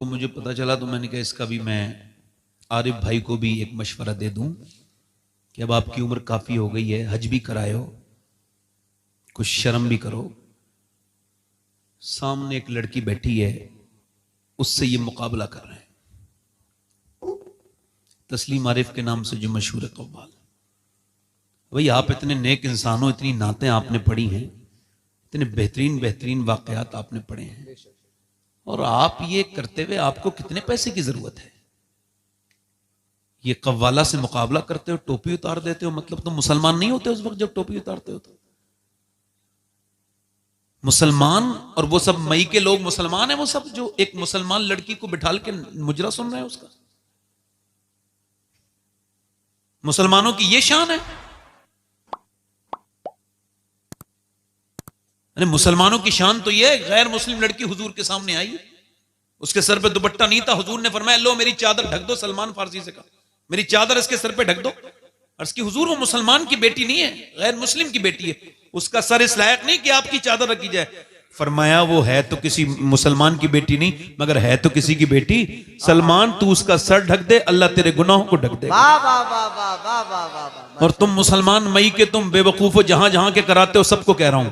तो मुझे पता चला तो मैंने कहा इसका भी मैं आरिफ भाई को भी एक मशवरा दे दूं कि अब आपकी उम्र काफी हो गई है, हज भी करायो, कुछ शर्म भी करो। सामने एक लड़की बैठी है, उससे ये मुकाबला कर रहे हैं। तस्लीम आरिफ के नाम से जो मशहूर है कव्वाल। भाई आप इतने नेक इंसान हो, इतनी नातें आपने पढ़ी हैं, इतने बेहतरीन बेहतरीन वाकयात आपने पढ़े हैं, और आप ये करते हुए आपको कितने पैसे की जरूरत है? ये कव्वाला से मुकाबला करते हो, टोपी उतार देते हो, मतलब तो मुसलमान नहीं होते उस वक्त जब टोपी उतारते हो? तो मुसलमान और वो सब मई के लोग मुसलमान है, वो सब जो एक मुसलमान लड़की को बिठाल के मुजरा सुन रहे हैं उसका। मुसलमानों की ये शान है। अरे मुसलमानों की शान तो ये है, गैर मुस्लिम लड़की हुजूर के सामने आई, उसके सर पे दुपट्टा नहीं था, हुजूर ने फरमाया लो मेरी चादर ढक दो। सलमान फारसी से कहा मेरी चादर इसके सर पे ढक दो। अर्ज की हुजूर वो मुसलमान की बेटी नहीं है, गैर मुस्लिम की बेटी है, उसका सर इस लायक नहीं कि आपकी चादर रखी जाए। फरमाया वो है तो किसी मुसलमान की बेटी नहीं, मगर है तो किसी की बेटी। सलमान तू उसका सर ढक दे, अल्लाह तेरे गुनाहों को ढक दे। और तुम मुसलमान मई के तुम बेवकूफ हो, जहां जहां के कराते हो सबको कह रहा हूं,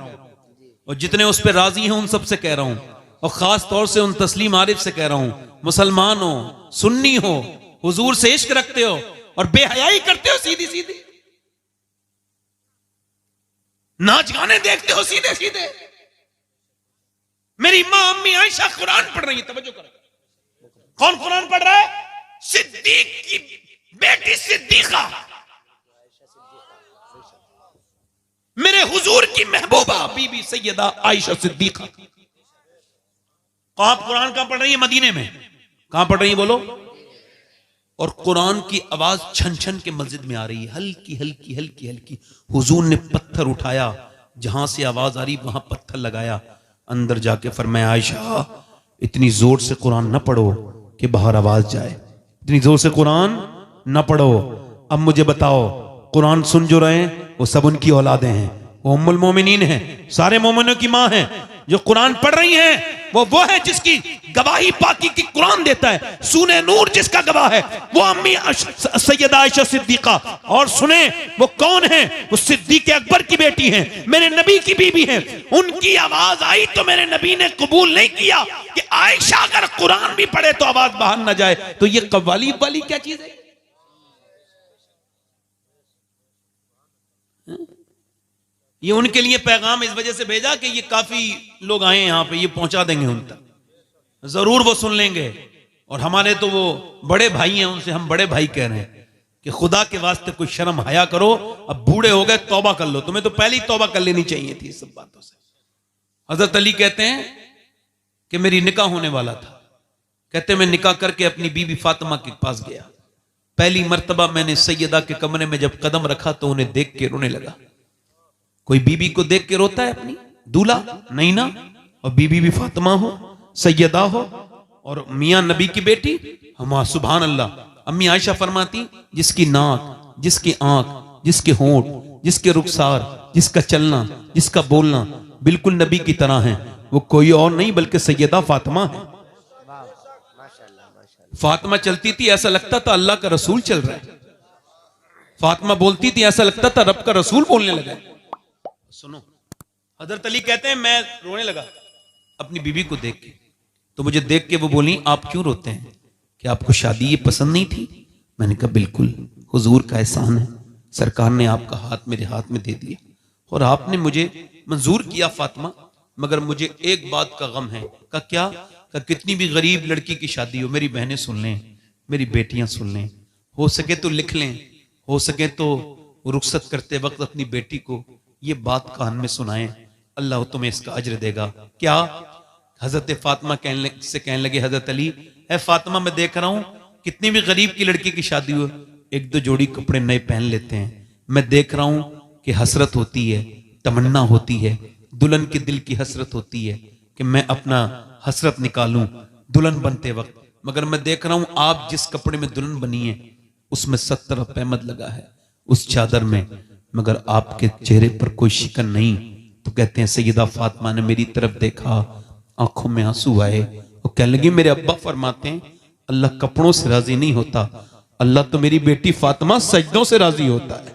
और जितने उस पर राजी हैं उन सबसे कह रहा हूं, और खास तौर से उन तस्लीम आरिफ से कह रहा हूं, मुसलमान हो, सुन्नी हो, हुजूर से इश्क रखते हो और बेहयाई करते हो सीधी सीधी, नाच गाने देखते हो सीधे सीधे। मेरी मां अम्मी आयशा कुरान पढ़ रही है, तवज्जो करो। कौन कुरान पढ़ रहा है? सिद्दीक की बेटी सिद्दीका, मेरे हुजूर की महबूबा बीबी सैयदा आयशा सिद्दीका। कहां कुरान कहां पढ़ रही है? मदीने में। कहां पढ़ रही है बोलो? और कुरान की आवाज छन छन के मस्जिद में आ रही है, हल्की हल्की हल्की हल्की। हुजूर ने पत्थर उठाया, जहां से आवाज आ रही वहां पत्थर लगाया, अंदर जाके फरमाया आयशा इतनी जोर से कुरान न पढ़ो कि बाहर आवाज जाए, इतनी जोर से कुरान न पढ़ो। अब मुझे बताओ, कुरान सुन जो रहे हैं वो सब उनकी औलादें हैं, वो उम्मुल मोमिनीन हैं, सारे मोमिनों की मां हैं। जो कुरान पढ़ रही हैं वो है जिसकी गवाही पाकी की कुरान देता है। सूने नूर जिसका गवाह है वो अम्मी सैयदा आयशा सिद्दीका। और सुने वो कौन है? वो सिद्दीक अकबर की बेटी हैं, मेरे नबी की बीबी हैं। उनकी आवाज आई तो मेरे नबी ने कबूल नहीं किया कि आयशा अगर कुरान भी पढ़े तो आवाज बाहर ना जाए। तो ये कव्वाली वाली क्या चीज है? ये उनके लिए पैगाम इस वजह से भेजा कि ये काफी लोग आए यहां पे, ये पहुंचा देंगे उन तक, जरूर वो सुन लेंगे। और हमारे तो वो बड़े भाई हैं, उनसे हम बड़े भाई कह रहे हैं कि खुदा के वास्ते कोई शर्म हया करो। अब बूढ़े हो गए, तौबा कर लो। तुम्हें तो पहले ही तौबा कर लेनी चाहिए थी सब बातों से। हजरत अली कहते हैं कि मेरी निकाह होने वाला था, कहते मैं निकाह करके अपनी बीबी फातिमा के पास गया। पहली मर्तबा मैंने सैयदा के कमरे में जब कदम रखा तो उन्हें देख के रोने लगा। कोई बीबी को देख के रोता है अपनी? दूल्हा नहीं ना। और बीबी भी फातिमा हो, सैयदा हो, और मियां नबी की बेटी। हम सुभान अल्लाह। अम्मी आयशा फरमाती जिसकी नाक, जिसकी आंख, जिसके होंठ, जिसके रुखसार, जिसका चलना, जिसका बोलना बिल्कुल नबी की तरह है, वो कोई और नहीं बल्कि सैयदा फातिमा है। फातिमा चलती थी ऐसा लगता था अल्लाह का रसूल चल रहा है। फातिमा बोलती थी ऐसा लगता था रब का रसूल बोलने लगा। सुनो, हजरत अली कहते हैं मैं रोने लगा अपनी बीबी को देख के। तो मुझे देख के वो बोली आप क्यों रोते हैं? कि आपको शादी ये पसंद नहीं थी? मैंने कहा बिल्कुल, हुजूर का एहसान है, सरकार ने आपका हाथ मेरे हाथ में दे दिया और आपने मुझे मंजूर किया फातिमा, मगर मुझे एक बात का गम है। का क्या? का कितनी भी गरीब लड़की की शादी हो, मेरी बहनें सुन लें, मेरी बेटियां सुन लें, हो सके तो लिख लें, हो सके तो रुखसत करते वक्त अपनी बेटी को ये बात कान में सुनाएं, अल्लाह तुम्हें इसका अज्र देगा। क्या? हजरत फातिमा कहने लगे हजरत अली, ए फातिमा मैं देख रहा हूं कितनी भी गरीब की लड़की की शादी हो, एक दो जोड़ी कपड़े नए पहन लेते हैं। मैं देख रहा हूं कि हसरत होती है, तमन्ना होती है, दुल्हन के दिल की हसरत होती है कि मैं अपना हसरत निकालूं दुल्हन बनते वक्त, मगर मैं देख रहा हूं आप जिस कपड़े में दुल्हन बनी है उसमें 70 पैमद लगा है उस चादर में, मगर आपके चेहरे पर कोई शिकन नहीं। तो कहते हैं सैयदा फातिमा ने मेरी तरफ देखा, आंखों में आंसू आए और कहने लगी मेरे अब्बा फरमाते हैं अल्लाह कपड़ों से राजी नहीं होता, अल्लाह तो मेरी बेटी फातिमा सजदों से राजी होता है।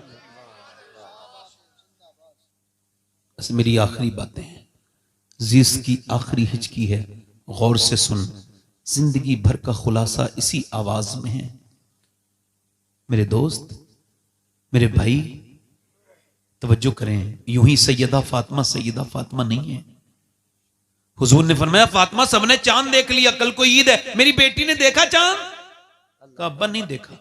बस मेरी आखिरी बातें हैं, जीस की आखिरी हिचकी है, गौर से सुन, जिंदगी भर का खुलासा इसी आवाज में है। मेरे दोस्त, मेरे भाई, तवज्जो करें, यूं ही सैयदा फातिमा नहीं है। हुजूर ने फरमाया फातिमा सबने चांद देख लिया, कल को ईद है, मेरी बेटी ने देखा चांद? का अब्बा नहीं देखा।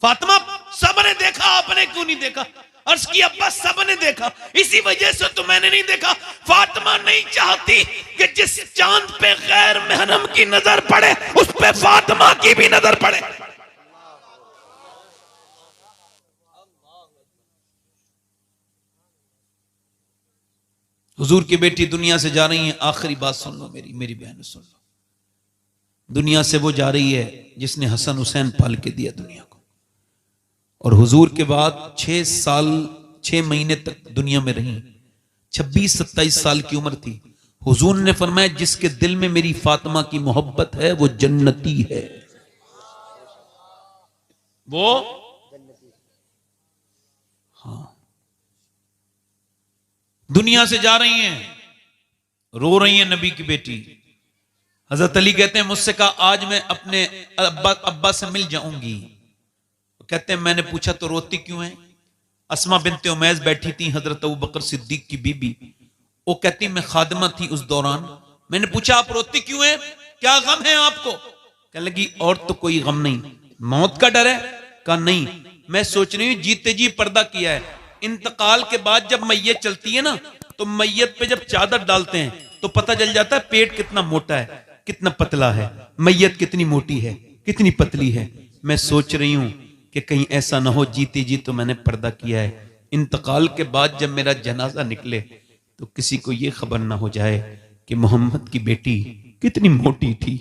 फातिमा सबने देखा, आपने क्यों नहीं देखा? अर्ज की अब्बा सबने देखा, इसी वजह से तो मैंने नहीं देखा। फातिमा नहीं चाहती कि जिस चांद पे गैर महरम की नजर पड़े उस पे फातिमा की भी नजर पड़े। हुजूर की बेटी दुनिया से जा रही है, आखिरी बात सुन लो मेरी बहन सुन लो। दुनिया से वो जा रही है जिसने हसन हुसैन पाल के दिया दुनिया को, और हुजूर के बाद 6 साल 6 महीने तक दुनिया में रही, 26-27 साल की उम्र थी। हुजूर ने फरमाया जिसके दिल में मेरी फातिमा की मोहब्बत है वो जन्नती है, वो हाँ। दुनिया से जा रही हैं, रो रही हैं नबी की बेटी। हजरत अली कहते हैं मुझसे कहा आज मैं अपने अब्बा से मिल जाऊंगी। कहते हैं मैंने पूछा तो रोती क्यों है? अस्मा बिनते उमैस बैठी थी, हजरत अबू बकर सिद्दीक की बीबी। वो कहती मैं खादिमा थी उस दौरान। मैंने पूछा आप रोती क्यों है, क्या गम है आपको? कहने लगी और तो कोई गम नहीं, मौत का डर है? कहा नहीं, मैं सोच रही हूं जीते जी पर्दा किया है, इंतकाल के बाद जब मैयत चलती है ना तो मैयत पे जब चादर डालते हैं तो पता चल जाता है पेट कितना मोटा है, कितना पतला है, मैयत कितनी मोटी है, कितनी पतली है। मैं सोच रही हूं कि कहीं ऐसा ना हो जीते जी तो मैंने पर्दा किया है, इंतकाल के बाद जब मेरा जनाजा निकले तो किसी को यह खबर ना हो जाए कि मोहम्मद की बेटी कितनी मोटी थी,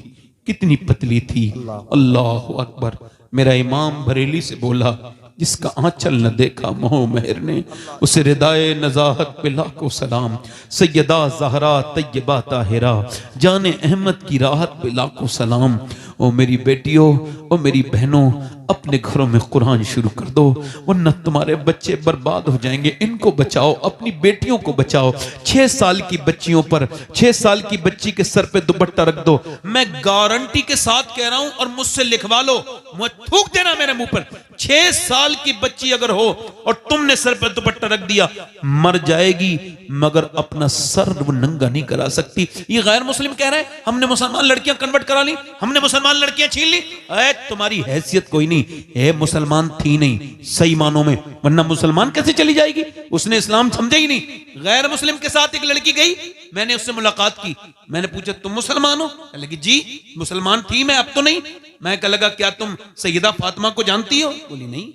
कितनी पतली थी। अल्लाह अकबर। मेरा इमाम बरेली से बोला जिसका आंचल न देखा मोह मेहर ने, उसे रिदाए नजाहत पे लाखों सलाम। सैयदा ज़हरा तैयबा ताहिरा जाने अहमद की राहत पे लाखों सलाम। ओ मेरी बेटियों, ओ मेरी बहनों, अपने घरों में कुरान शुरू कर दो वरना तुम्हारे बच्चे बर्बाद हो जाएंगे। इनको बचाओ, अपनी बेटियों को बचाओ। 6 साल की बच्चियों पर, 6 साल की बच्ची के सर पे दुपट्टा रख दो। मैं गारंटी के साथ कह रहा हूं और मुझसे लिखवा लो, मुझे थूक देना मेरे मुंह पर। 6 साल की बच्ची अगर हो और तुमने सर पर दुपट्टा रख दिया, मर जाएगी मगर अपना सर वो नंगा नहीं करा सकती। ये गैर मुस्लिम कह रहे हैं हमने मुसलमान लड़कियां कन्वर्ट करा ली, हमने मुसलमान लड़कियां छीन ली। अरे तुम्हारी हैसियत कोई नहीं है, मुसलमान थी नहीं सही मानों में, वरना मुसलमान कैसे चली जाएगी? उसने इस्लाम समझा ही नहीं। गैर मुस्लिम के साथ एक लड़की गई, मैंने उससे मुलाकात की, मैंने पूछा तुम मुसलमान हो? कहने लगी जी मुसलमान थी मैं, अब तो नहीं। मैं कह लगा क्या तुम सैयदा फातिमा को जानती हो? बोली नहीं।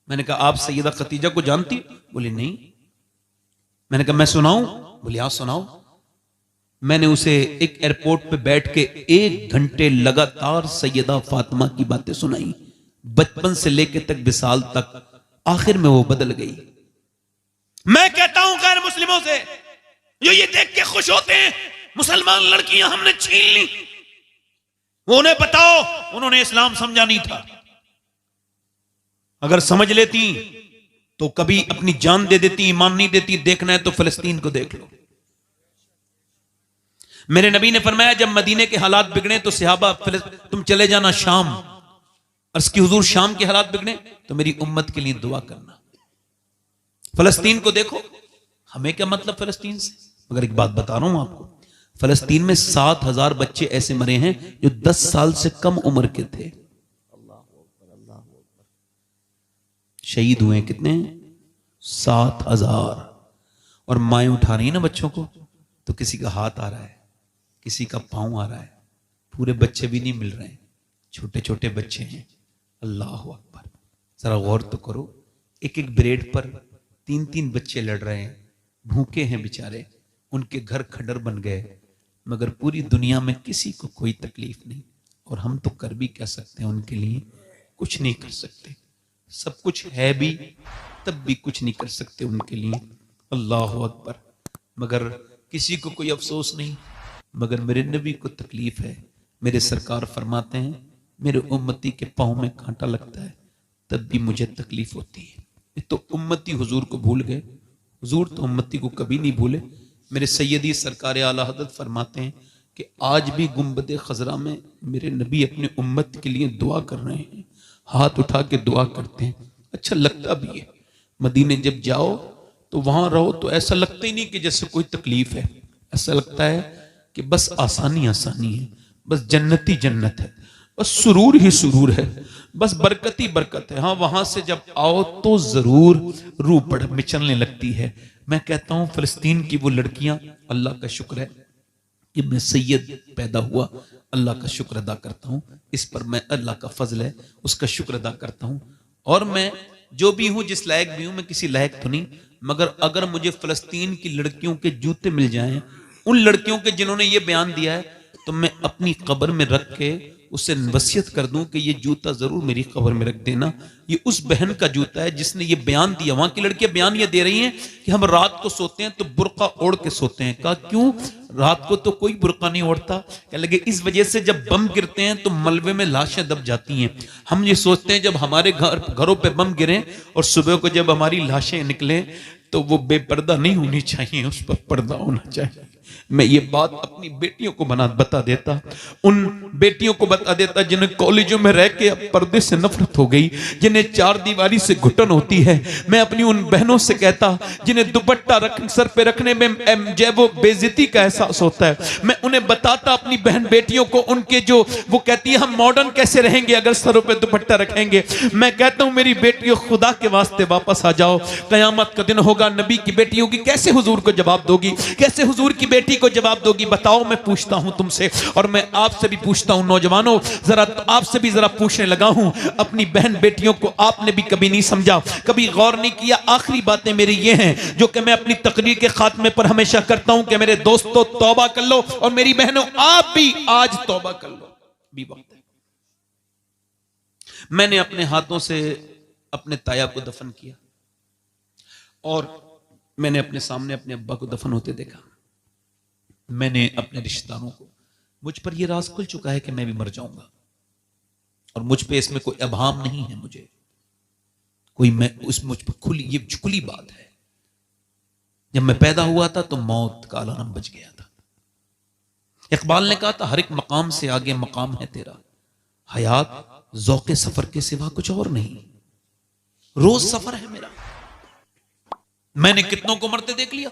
मैंने कहा आप सैयदा खतीजा को जानती हो? बोली नहीं। मैंने कहा मैं सुनाऊं? बोली हाँ सुनाओ। मैंने उसे एक एयरपोर्ट पे बैठ के 1 घंटे लगातार सैयदा फातिमा की बातें सुनाई, बचपन से लेके तक विसाल तक। आखिर में वो बदल गई। मैं कहता हूं गैर मुस्लिमों से जो ये देख के खुश होते हैं मुसलमान लड़कियां हमने छीन ली, वो उन्हें बताओ उन्होंने इस्लाम समझा नहीं था। अगर समझ लेती तो कभी अपनी जान दे देती, ईमान नहीं देती। देखना है तो फिलिस्तीन को देख लो। मेरे नबी ने फरमाया जब मदीने के हालात बिगड़े तो सहाबा तुम चले जाना शाम। अर्ज की हुजूर शाम के हालात बिगड़े तो मेरी उम्मत के लिए दुआ करना। फिलिस्तीन को देखो, हमें क्या मतलब फिलिस्तीन से? मगर एक बात बता रहा हूं आपको, फिलिस्तीन में 7,000 बच्चे ऐसे मरे हैं जो 10 साल से कम उम्र के थे। शहीद हुए कितने? 7,000। और माएं उठा रही है ना बच्चों को, तो किसी का हाथ आ रहा है, किसी का पांव आ रहा है, पूरे बच्चे भी नहीं मिल रहे हैं, छोटे छोटे बच्चे हैं। अल्लाह अकबर। जरा गौर तो करो, एक एक ब्रेड पर 3-3 बच्चे लड़ रहे हैं, भूखे हैं बेचारे, उनके घर खंडर बन गए, मगर पूरी दुनिया में किसी को कोई तकलीफ नहीं। और हम तो कर भी क्या सकते हैं उनके लिए? कुछ नहीं कर सकते। सब कुछ है भी तब भी कुछ नहीं कर सकते उनके लिए। अल्लाह अकबर। मगर किसी को कोई अफसोस नहीं, मगर मेरे नबी को तकलीफ है। मेरे सरकार फरमाते हैं मेरे उम्मती के पाँव में कांटा लगता है तब भी मुझे तकलीफ होती है। ये तो उम्मती हुजूर को भूल गए, हुजूर तो उम्मती को कभी नहीं भूले। मेरे सैयदी सरकार आला हज़रत फरमाते हैं कि आज भी गुंबद खजरा में मेरे नबी अपने उम्मत के लिए दुआ कर रहे हैं, हाथ उठा के दुआ करते हैं। अच्छा लगता भी है, मदीने जब जाओ तो वहां रहो तो ऐसा लगता ही नहीं कि जैसे कोई तकलीफ है, ऐसा लगता है कि बस आसानी आसानी है, बस जन्नती जन्नत है, बस सुरूर ही सुरूर है, बस बरकत ही बरकत है। हाँ, वहां से जब आओ तो जरूर रूह बढ़ मिचलने लगती है। मैं कहता हूं फिलिस्तीन की वो लड़कियां, अल्लाह का शुक्र है कि मैं सैयद पैदा हुआ, अल्लाह का शुक्र अदा करता हूं। इस पर मैं अल्लाह का फजल है, उसका शुक्र अदा करता हूं। और मैं जो भी हूं, जिस लायक भी हूं, मैं किसी लायक तो नहीं, मगर अगर मुझे फिलिस्तीन की लड़कियों के जूते मिल जाएं, उन लड़कियों के जिन्होंने ये बयान दिया है, तो मैं अपनी कब्र में रख के उससे वसीयत कर दूं कि ये जूता जरूर मेरी कब्र में रख देना। ये उस बहन का जूता है जिसने ये बयान दिया। वहां की लड़कियां बयान ये दे रही हैं कि हम रात को सोते हैं तो बुर्का ओढ़ के सोते हैं। कहा क्यों? रात को तो कोई बुर्का नहीं ओढ़ता। क्या लगे इस वजह से जब बम गिरते हैं तो मलबे में लाशें दब जाती हैं। हम ये सोचते हैं जब हमारे घरों पे बम गिरे और सुबह को जब हमारी लाशें निकले तो वो बेपर्दा नहीं होनी चाहिए, उस पर पर्दा होना चाहिए। मैं ये बात अपनी बेटियों को बता देता, उन बेटियों को बता देता जिन्हें कॉलेजों में रह के अब पर्दे से नफरत हो गई, जिन्हें चार दीवारी से घुटन होती है। मैं अपनी उन बहनों से कहता जिन्हें दुपट्टा सर पे रखने में जब वो बेइज्जती का एहसास होता है, मैं उन्हें बताता अपनी बहन बेटियों को, उनके जो वो कहती है हम मॉडर्न कैसे रहेंगे अगर सरों पे दुपट्टा रखेंगे। मैं कहता हूं मेरी बेटियों खुदा के वास्ते वापस आ जाओ, कयामत का दिन होगा, नबी की बेटी होगी, कैसे हुजूर को जवाब दोगी, कैसे हुजूर की बेटी को जवाब दोगी? बताओ। मैं पूछता हूं तुमसे और मैं आपसे भी पूछता हूं नौजवानों, जरा आपसे भी जरा पूछने लगा हूं, अपनी बहन बेटियों को आपने भी कभी नहीं समझा, कभी गौर नहीं किया? आखिरी बातें मेरी ये हैं जो कि मैं अपनी तकरीर के खात्मे पर हमेशा करता हूं कि मेरे दोस्तों तौबा कर लो और मेरी बहनों आप भी आज तौबा कर लो, भी वक्त है। मैंने अपने हाथों से अपने ताया को दफन किया और मैंने अपने सामने अपने अब्बा को दफन होते देखा। मैंने अपने रिश्तेदारों को, मुझ पर यह राज खुल चुका है कि मैं भी मर जाऊंगा और मुझ पे इसमें कोई अभाम नहीं है, मुझे कोई मैं उस मुझ पर ये खुली बात है। जब मैं पैदा हुआ था तो मौत का अलार्म बज गया था। इकबाल ने कहा था हर एक मकाम से आगे मकाम है तेरा, हयात ज़ौक़े सफर के सिवा कुछ और नहीं, रोज सफर है मेरा। मैंने कितनों को मरते देख लिया।